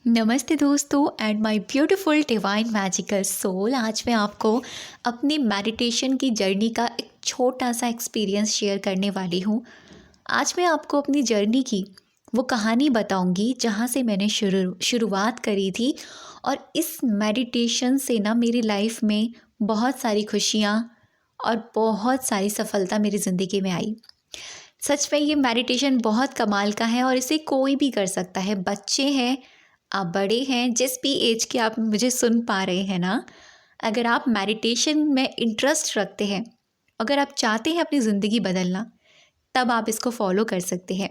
नमस्ते दोस्तों and my beautiful divine magical soul. आज मैं आपको अपनी मेडिटेशन की जर्नी का एक छोटा सा एक्सपीरियंस शेयर करने वाली हूँ। आज मैं आपको अपनी जर्नी की वो कहानी बताऊँगी जहाँ से मैंने शुरुआत करी थी, और इस मेडिटेशन से ना मेरी लाइफ में बहुत सारी खुशियाँ और बहुत सारी सफलता मेरी ज़िंदगी में आई। सच में ये मेडिटेशन बहुत कमाल का है और इसे कोई भी कर सकता है। बच्चे हैं, आप बड़े हैं, जिस भी एज के आप मुझे सुन पा रहे हैं ना, अगर आप मेडिटेशन में इंटरेस्ट रखते हैं, अगर आप चाहते हैं अपनी ज़िंदगी बदलना, तब आप इसको फॉलो कर सकते हैं।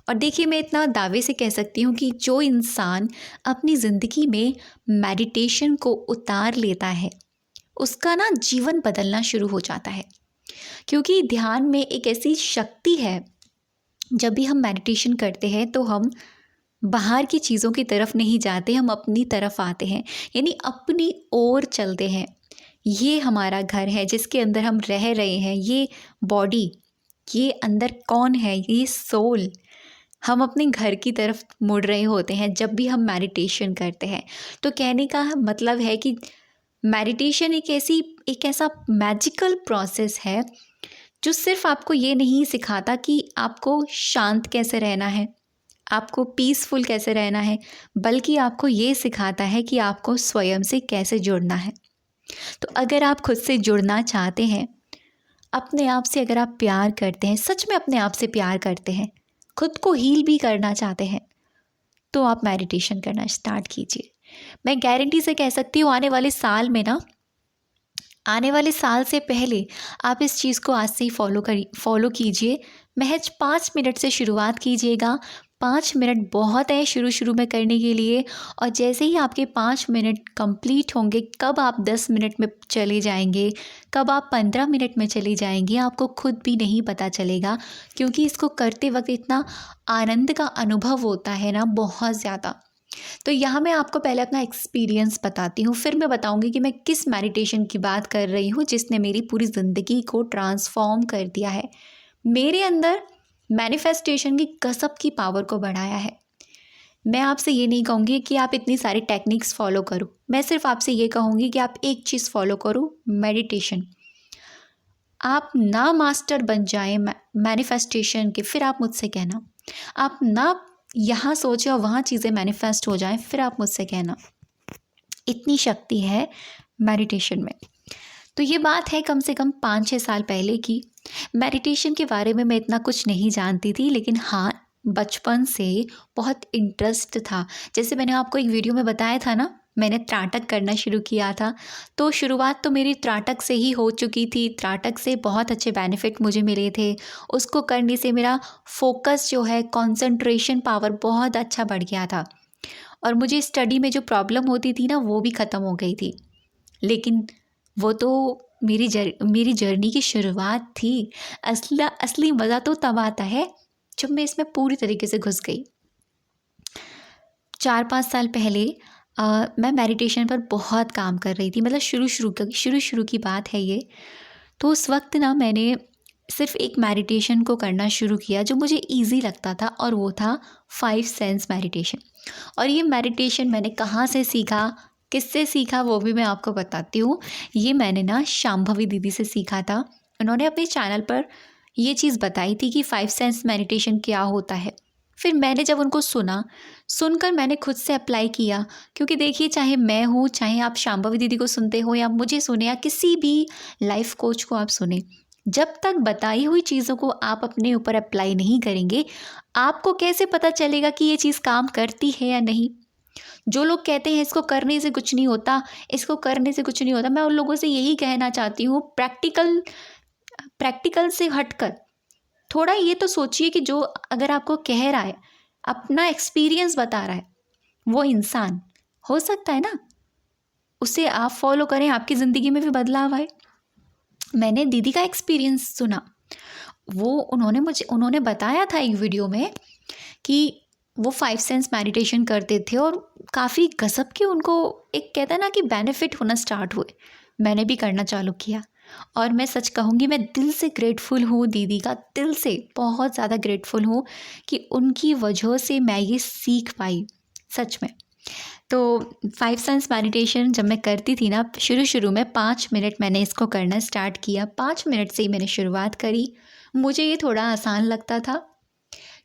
और देखिए, मैं इतना दावे से कह सकती हूँ कि जो इंसान अपनी ज़िंदगी में मेडिटेशन को उतार लेता है, उसका ना जीवन बदलना शुरू हो जाता है। क्योंकि ध्यान में एक ऐसी शक्ति है, जब भी हम मेडिटेशन करते हैं तो हम बाहर की चीज़ों की तरफ नहीं जाते, हम अपनी तरफ आते हैं, यानी अपनी ओर चलते हैं। ये हमारा घर है जिसके अंदर हम रह रहे हैं, ये बॉडी, ये अंदर कौन है, ये सोल। हम अपने घर की तरफ मुड़ रहे होते हैं जब भी हम मेडिटेशन करते हैं। तो कहने का मतलब है कि मेडिटेशन एक ऐसा मैजिकल प्रोसेस है जो सिर्फ आपको ये नहीं सिखाता कि आपको शांत कैसे रहना है, आपको पीसफुल कैसे रहना है, बल्कि आपको ये सिखाता है कि आपको स्वयं से कैसे जुड़ना है। तो अगर आप खुद से जुड़ना चाहते हैं, अपने आप से अगर आप प्यार करते हैं, सच में अपने आप से प्यार करते हैं, खुद को हील भी करना चाहते हैं, तो आप मेडिटेशन करना स्टार्ट कीजिए। मैं गारंटी से कह सकती हूँ, आने वाले साल से पहले आप इस चीज़ को आज से ही फॉलो कीजिए। महज 5 मिनट से शुरुआत कीजिएगा। 5 मिनट बहुत है शुरू में करने के लिए, और जैसे ही आपके 5 मिनट कंप्लीट होंगे, कब आप 10 मिनट में चले जाएंगे, कब आप 15 मिनट में चले जाएंगे, आपको खुद भी नहीं पता चलेगा। क्योंकि इसको करते वक्त इतना आनंद का अनुभव होता है ना, बहुत ज़्यादा। तो यहाँ मैं आपको पहले अपना एक्सपीरियंस बताती हूँ, फिर मैं बताऊँगी कि मैं किस मेडिटेशन की बात कर रही हूँ जिसने मेरी पूरी ज़िंदगी को ट्रांसफॉर्म कर दिया है, मेरे अंदर मैनिफेस्टेशन की गज़ब की पावर को बढ़ाया है। मैं आपसे ये नहीं कहूँगी कि आप इतनी सारी टेक्निक्स फॉलो करो, मैं सिर्फ आपसे ये कहूँगी कि आप एक चीज़ फॉलो करो, मेडिटेशन। आप ना मास्टर बन जाए मैनिफेस्टेशन के, फिर आप मुझसे कहना। आप ना यहाँ सोचे और वहाँ चीज़ें मैनिफेस्ट हो जाएं, फिर आप मुझसे कहना। इतनी शक्ति है मेडिटेशन में। तो ये बात है कम से कम 5-6 साल पहले की। मेडिटेशन के बारे में मैं इतना कुछ नहीं जानती थी, लेकिन हाँ, बचपन से बहुत इंटरेस्ट था। जैसे मैंने आपको एक वीडियो में बताया था ना, मैंने त्राटक करना शुरू किया था। तो शुरुआत तो मेरी त्राटक से ही हो चुकी थी। त्राटक से बहुत अच्छे बेनिफिट मुझे मिले थे। उसको करने से मेरा फोकस जो है, कंसंट्रेशन पावर बहुत अच्छा बढ़ गया था, और मुझे स्टडी में जो प्रॉब्लम होती थी ना, वो भी ख़त्म हो गई थी। लेकिन वो तो मेरी जर्नी की शुरुआत थी। असली मज़ा तो तब आता है जब मैं इसमें पूरी तरीके से घुस गई। 4-5 साल पहले मैं मेडिटेशन पर बहुत काम कर रही थी, मतलब शुरू की बात है ये। तो उस वक्त ना मैंने सिर्फ एक मेडिटेशन को करना शुरू किया जो मुझे ईजी लगता था, और वो था 5 सेंस मेडिटेशन। और ये मेडिटेशन मैंने कहाँ से सीखा, किससे सीखा, वो भी मैं आपको बताती हूँ। ये मैंने ना शांभवी दीदी से सीखा था। उन्होंने अपने चैनल पर ये चीज़ बताई थी कि 5 सेंस मेडिटेशन क्या होता है। फिर मैंने जब उनको सुनकर मैंने खुद से अप्लाई किया। क्योंकि देखिए, चाहे मैं हूँ, चाहे आप शांभवी दीदी को सुनते हो, या मुझे सुने, या किसी भी लाइफ कोच को आप सुने, जब तक बताई हुई चीज़ों को आप अपने ऊपर अप्लाई नहीं करेंगे, आपको कैसे पता चलेगा कि ये चीज़ काम करती है या नहीं। जो लोग कहते हैं इसको करने से कुछ नहीं होता, इसको करने से कुछ नहीं होता, मैं उन लोगों से यही कहना चाहती हूँ, प्रैक्टिकल से हटकर थोड़ा ये तो सोचिए कि जो अगर आपको कह रहा है, अपना एक्सपीरियंस बता रहा है, वो इंसान हो सकता है ना, उसे आप फॉलो करें, आपकी ज़िंदगी में भी बदलाव आए। मैंने दीदी का एक्सपीरियंस सुना। उन्होंने बताया था एक वीडियो में कि वो 5 सेंस मेडिटेशन करते थे, और काफ़ी गज़ब के उनको एक कहता है ना कि बेनिफिट होना स्टार्ट हुए। मैंने भी करना चालू किया, और मैं सच कहूँगी, मैं दिल से ग्रेटफुल हूँ दीदी का, दिल से बहुत ज़्यादा ग्रेटफुल हूँ कि उनकी वजह से मैं ये सीख पाई, सच में। तो 5 सेंस मेडिटेशन जब मैं करती थी ना, शुरू में 5 मिनट मैंने इसको करना स्टार्ट किया। 5 मिनट से ही मैंने शुरुआत करी। मुझे ये थोड़ा आसान लगता था,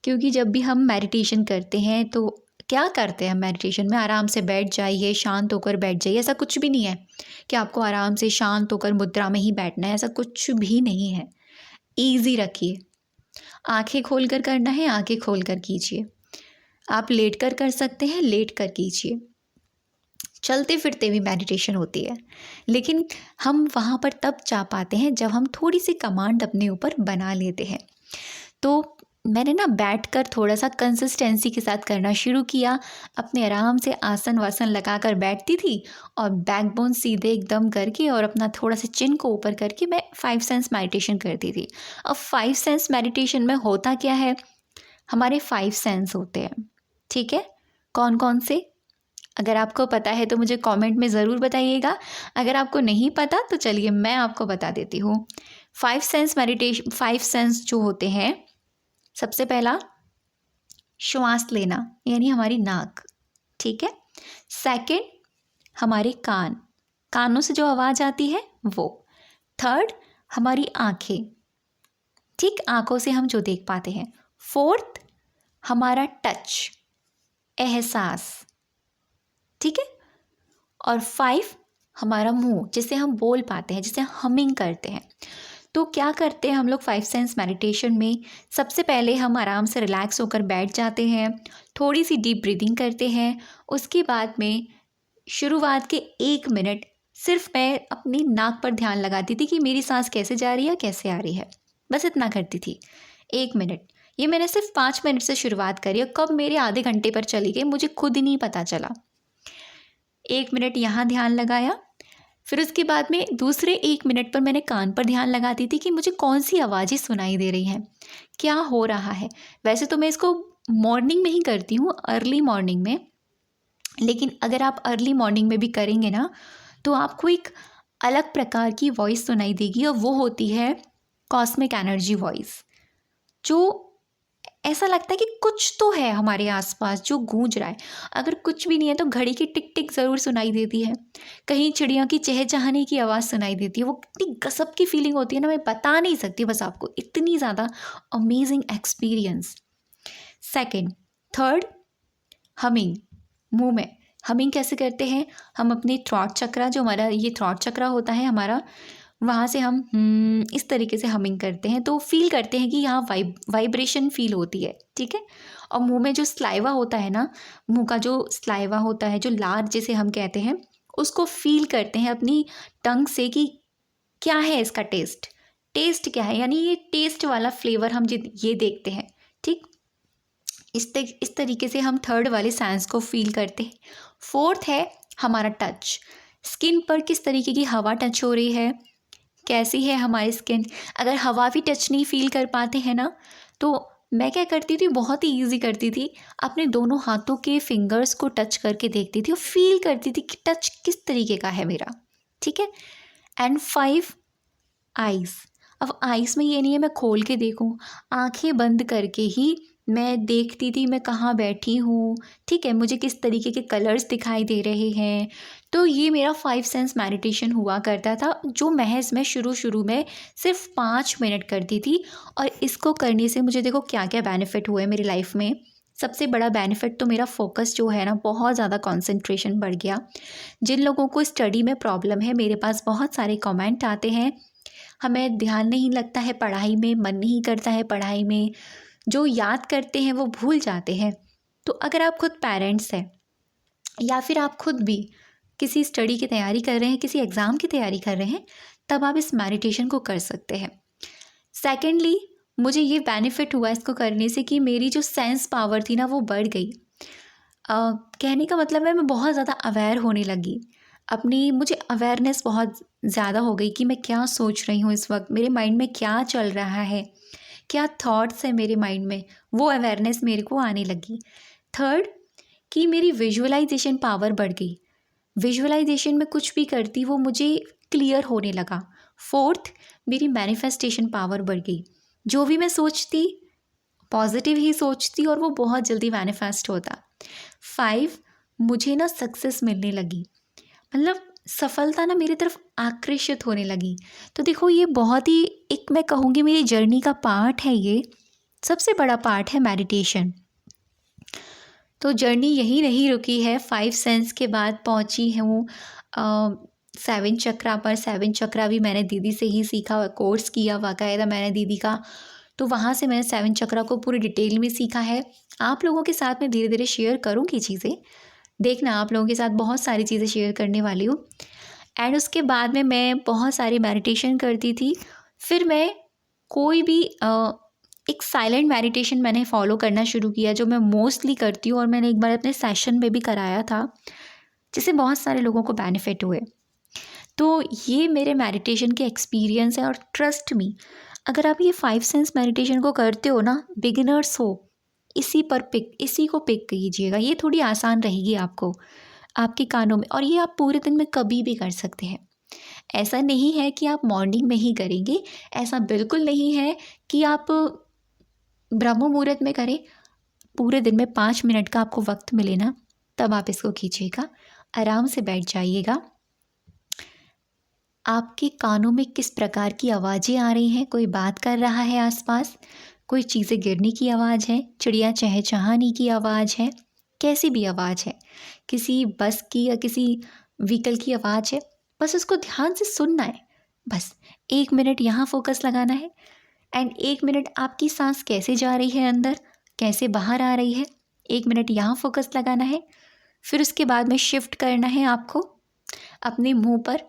क्योंकि जब भी हम मेडिटेशन करते हैं तो क्या करते हैं हम मेडिटेशन में, आराम से बैठ जाइए, शांत होकर बैठ जाइए। ऐसा कुछ भी नहीं है कि आपको आराम से शांत होकर मुद्रा में ही बैठना है, ऐसा कुछ भी नहीं है। ईजी रखिए। आंखें खोल कर करना है, आंखें खोल कर कीजिए। आप लेट कर सकते हैं, लेट कर कीजिए। चलते फिरते भी मेडिटेशन होती है, लेकिन हम वहाँ पर तब जा पाते हैं जब हम थोड़ी सी कमांड अपने ऊपर बना लेते हैं। तो मैंने ना बैठकर थोड़ा सा कंसिस्टेंसी के साथ करना शुरू किया। अपने आराम से आसन वासन लगा कर बैठती थी और बैकबोन सीधे एकदम करके और अपना थोड़ा सा चिन को ऊपर करके मैं 5 सेंस मेडिटेशन करती थी। अब 5 सेंस मेडिटेशन में होता क्या है, हमारे 5 सेंस होते हैं, ठीक है। कौन कौन से, अगर आपको पता है तो मुझे कमेंट में ज़रूर बताइएगा। अगर आपको नहीं पता तो चलिए मैं आपको बता देती हूँ। 5 सेंस मेडिटेशन, 5 सेंस जो होते हैं, सबसे पहला श्वास लेना, यानी हमारी नाक, ठीक है। सेकंड, हमारे कान, कानों से जो आवाज़ आती है वो। थर्ड, हमारी आँखें, ठीक, आँखों से हम जो देख पाते हैं। फोर्थ, हमारा टच, एहसास, ठीक है। और 5, हमारा मुंह, जिसे हम बोल पाते हैं, जिसे हमिंग करते हैं। तो क्या करते हैं हम लोग 5 सेंस मेडिटेशन में, सबसे पहले हम आराम से रिलैक्स होकर बैठ जाते हैं, थोड़ी सी डीप ब्रीदिंग करते हैं। उसके बाद में शुरुआत के 1 मिनट सिर्फ मैं अपनी नाक पर ध्यान लगाती थी कि मेरी सांस कैसे जा रही है, कैसे आ रही है, बस इतना करती थी। 1 मिनट, ये मैंने सिर्फ 5 मिनट से शुरुआत करी और कब मेरे आधे घंटे पर चली गई मुझे खुद ही नहीं पता चला। 1 मिनट यहाँ ध्यान लगाया, फिर उसके बाद में दूसरे 1 मिनट पर मैंने कान पर ध्यान लगाती थी कि मुझे कौन सी आवाज़ें सुनाई दे रही हैं, क्या हो रहा है। वैसे तो मैं इसको मॉर्निंग में ही करती हूँ, अर्ली मॉर्निंग में, लेकिन अगर आप अर्ली मॉर्निंग में भी करेंगे ना तो आपको एक अलग प्रकार की वॉइस सुनाई देगी, और वो होती है कॉस्मिक एनर्जी वॉइस, जो ऐसा लगता है कि कुछ तो है हमारे आसपास जो गूंज रहा है। अगर कुछ भी नहीं है तो घड़ी की टिक टिक ज़रूर सुनाई देती है, कहीं चिड़ियों की चहचहाने की आवाज़ सुनाई देती है। वो कितनी गज़ब की फीलिंग होती है ना, मैं बता नहीं सकती बस आपको, इतनी ज़्यादा amazing experience. Second, third, humming, मुंह में हमिंग कैसे करते हैं, हम अपनी थ्रॉट चक्रा, जो हमारा ये थ्रॉट चक्रा होता है हमारा, वहाँ से हम इस तरीके से हमिंग करते हैं, तो फील करते हैं कि यहाँ वाइब्रेशन फील होती है, ठीक है। और मुंह में जो स्लाइवा होता है ना, मुंह का जो स्लाइवा होता है, जो लार जिसे हम कहते हैं, उसको फील करते हैं अपनी टंग से कि क्या है इसका टेस्ट, टेस्ट क्या है, यानी ये टेस्ट वाला फ्लेवर हम ये देखते हैं, ठीक। इस तरीके से हम थर्ड वाले सेंस को फील करते हैं। फोर्थ है हमारा टच, स्किन पर किस तरीके की हवा टच हो रही है, कैसी है हमारी स्किन। अगर हवा भी टच नहीं फील कर पाते हैं ना, तो मैं क्या करती थी, बहुत ही ईजी करती थी, अपने दोनों हाथों के फिंगर्स को टच करके देखती थी और फील करती थी कि टच किस तरीके का है मेरा, ठीक है। And 5, eyes. अब आइज़ में ये नहीं है मैं खोल के देखूं, आंखें बंद करके ही मैं देखती थी मैं कहाँ बैठी हूँ, ठीक है, मुझे किस तरीके के कलर्स दिखाई दे रहे हैं। तो ये मेरा 5 सेंस मेडिटेशन हुआ करता था, जो महज मैं शुरू में सिर्फ 5 मिनट करती थी। और इसको करने से मुझे देखो क्या क्या बेनिफिट हुए मेरी लाइफ में। सबसे बड़ा बेनिफिट तो मेरा फोकस जो है ना, बहुत ज़्यादा कंसंट्रेशन बढ़ गया। जिन लोगों को स्टडी में प्रॉब्लम है, मेरे पास बहुत सारे कमेंट आते हैं, हमें ध्यान नहीं लगता है पढ़ाई में, मन नहीं करता है पढ़ाई में, जो याद करते हैं वो भूल जाते हैं। तो अगर आप खुद पेरेंट्स हैं या फिर आप खुद भी किसी स्टडी की तैयारी कर रहे हैं, किसी एग्ज़ाम की तैयारी कर रहे हैं, तब आप इस मेडिटेशन को कर सकते हैं। सेकेंडली, मुझे ये बेनिफिट हुआ इसको करने से कि मेरी जो सेंस पावर थी ना वो बढ़ गई। कहने का मतलब है मैं बहुत ज़्यादा अवेयर होने लगी अपनी, मुझे अवेयरनेस बहुत ज़्यादा हो गई कि मैं क्या सोच रही हूँ इस वक्त, मेरे माइंड में क्या चल रहा है, क्या थॉट्स है मेरे माइंड में, वो अवेयरनेस मेरे को आने लगी। थर्ड, कि मेरी विजुअलाइजेशन पावर बढ़ गई, विजुअलाइजेशन में कुछ भी करती वो मुझे क्लियर होने लगा। फोर्थ, मेरी मैनिफेस्टेशन पावर बढ़ गई, जो भी मैं सोचती पॉजिटिव ही सोचती और वो बहुत जल्दी मैनिफेस्ट होता। 5, मुझे ना सक्सेस मिलने लगी, मतलब सफलता ना मेरी तरफ आकर्षित होने लगी। तो देखो ये बहुत ही एक मैं कहूँगी मेरी जर्नी का पार्ट है, ये सबसे बड़ा पार्ट है मेडिटेशन। तो जर्नी यही नहीं रुकी है, 5 सेंस के बाद पहुँची हूँ 7 चक्रा पर। 7 चक्रा भी मैंने दीदी से ही सीखा, कोर्स किया बाकायदा मैंने दीदी का। तो वहाँ से मैंने 7 चक्रा को पूरी डिटेल में सीखा है। आप लोगों के साथ मैं धीरे धीरे शेयर करूँगी चीज़ें, देखना आप लोगों के साथ बहुत सारी चीज़ें शेयर करने वाली हूँ। एंड उसके बाद में मैं बहुत सारी मेडिटेशन करती थी। फिर मैं कोई भी एक साइलेंट मेडिटेशन मैंने फॉलो करना शुरू किया, जो मैं मोस्टली करती हूँ और मैंने एक बार अपने सेशन में भी कराया था, जिससे बहुत सारे लोगों को बेनिफिट हुए। तो ये मेरे मेडिटेशन के एक्सपीरियंस है। और ट्रस्ट मी, अगर आप ये 5 सेंस मेडिटेशन को करते हो ना, बिगिनर्स हो, इसी को पिक कीजिएगा। ये थोड़ी आसान रहेगी आपको, आपके कानों में, और ये आप पूरे दिन में कभी भी कर सकते हैं। ऐसा नहीं है कि आप मॉर्निंग में ही करेंगे, ऐसा बिल्कुल नहीं है कि आप ब्रह्म मुहूर्त में करें। पूरे दिन में 5 मिनट का आपको वक्त मिले ना, तब आप इसको कीजिएगा। आराम से बैठ जाइएगा। आपके कानों में किस प्रकार की आवाज़ें आ रही हैं, कोई बात कर रहा है आसपास, कोई चीज़ें गिरने की आवाज़ है, चिड़िया चहचहाने की आवाज़ है, कैसी भी आवाज़ है, किसी बस की या किसी व्हीकल की आवाज़ है, बस उसको ध्यान से सुनना है। बस 1 मिनट यहाँ फोकस लगाना है। एंड 1 मिनट आपकी सांस कैसे जा रही है अंदर, कैसे बाहर आ रही है, 1 मिनट यहाँ फोकस लगाना है। फिर उसके बाद में शिफ्ट करना है आपको अपने मुंह पर।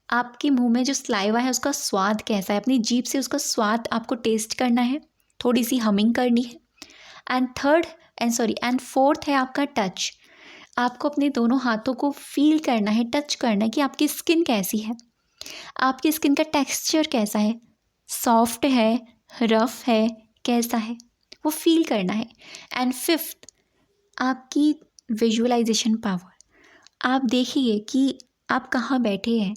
आपके मुंह में जो स्लाइवा है उसका स्वाद कैसा है, अपनी जीभ से उसका स्वाद आपको टेस्ट करना है, थोड़ी सी हमिंग करनी है। एंड फोर्थ है आपका टच। आपको अपने दोनों हाथों को फील करना है, टच करना है कि आपकी स्किन कैसी है, आपकी स्किन का टेक्सचर कैसा है, सॉफ्ट है, रफ है, कैसा है, वो फील करना है। एंड फिफ्थ, आपकी विजुअलाइजेशन पावर। आप देखिए कि आप कहाँ बैठे हैं,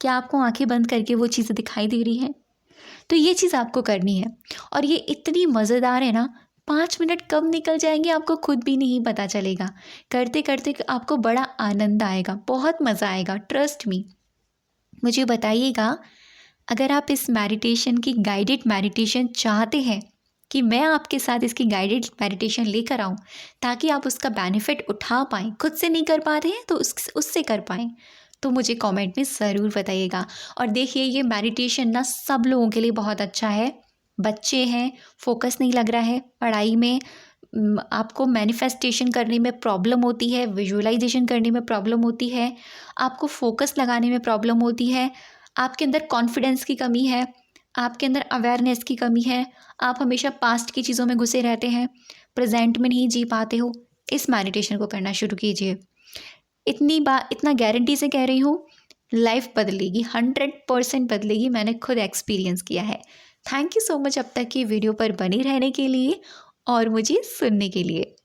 क्या आपको आंखें बंद करके वो चीज़ें दिखाई दे रही हैं। तो ये चीज़ आपको करनी है, और ये इतनी मज़ेदार है ना, 5 मिनट कब निकल जाएंगे आपको खुद भी नहीं पता चलेगा। करते करते आपको बड़ा आनंद आएगा, बहुत मज़ा आएगा, ट्रस्ट मी। मुझे बताइएगा, अगर आप इस मेडिटेशन की गाइडेड मेडिटेशन चाहते हैं कि मैं आपके साथ इसकी गाइडेड मेडिटेशन लेकर आऊँ, ताकि आप उसका बेनिफिट उठा पाएँ, खुद से नहीं कर पाते हैं तो उससे कर पाएँ, तो मुझे कमेंट में ज़रूर बताइएगा। और देखिए, ये मेडिटेशन ना सब लोगों के लिए बहुत अच्छा है। बच्चे हैं, फोकस नहीं लग रहा है पढ़ाई में, आपको मैनिफेस्टेशन करने में प्रॉब्लम होती है, विजुअलाइजेशन करने में प्रॉब्लम होती है, आपको फोकस लगाने में प्रॉब्लम होती है, आपके अंदर कॉन्फिडेंस की कमी है, आपके अंदर अवेयरनेस की कमी है, आप हमेशा पास्ट की चीज़ों में घुसे रहते हैं, प्रेजेंट में नहीं जी पाते हो, इस मेडिटेशन को करना शुरू कीजिए। इतना गारंटी से कह रही हूँ, लाइफ बदलेगी, 100% बदलेगी। मैंने खुद एक्सपीरियंस किया है। थैंक यू सो मच अब तक की वीडियो पर बने रहने के लिए और मुझे सुनने के लिए।